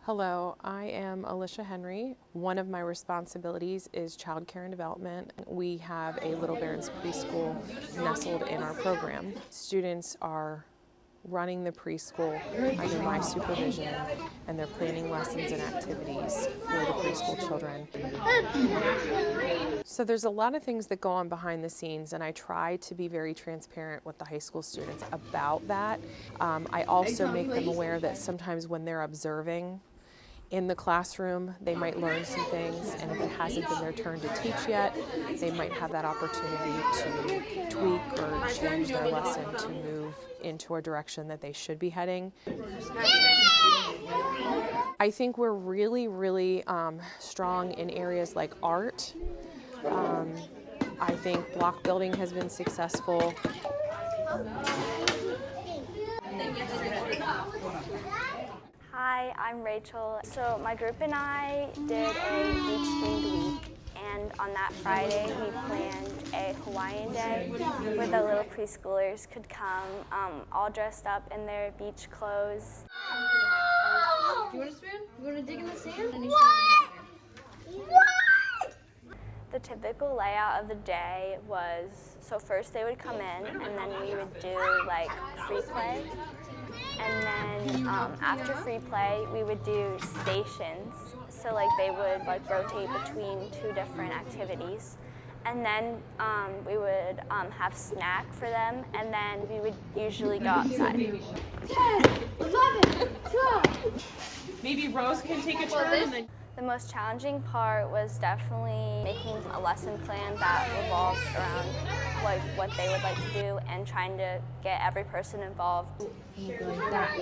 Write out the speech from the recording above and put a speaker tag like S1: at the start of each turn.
S1: Hello, I am Alicia Henry. One of my responsibilities is child care and development. We have a Little Barons preschool nestled in our program. Students are running the preschool under my supervision, and they're planning lessons and activities for the preschool children. So there's a lot of things that go on behind the scenes, and I try to be very transparent with the high school students about that. I also make them aware that sometimes when they're observing in the classroom, they might learn some things, and if it hasn't been their turn to teach yet, they might have that opportunity to tweak or change their lesson to move into a direction that they should be heading. I think we're really strong in areas like art. I think block building has been successful.
S2: Hi, I'm Rachel. So my group and I did a beach-themed week, and on that Friday we planned a Hawaiian day where the little preschoolers could come all dressed up in their beach clothes.
S3: Do you want a spoon? You want to dig in the sand?
S2: The typical layout of the day was, so first they would come in, and then we would do like free play. And then after free play, we would do stations. So like they would like rotate between two different activities. And then we would have snack for them, and then we would usually go outside.
S3: 10, 11, 12.
S4: Maybe Rose can take a turn.
S2: The most challenging part was definitely making a lesson plan that revolved around what they would like to do and trying to get every person involved.
S3: Like that.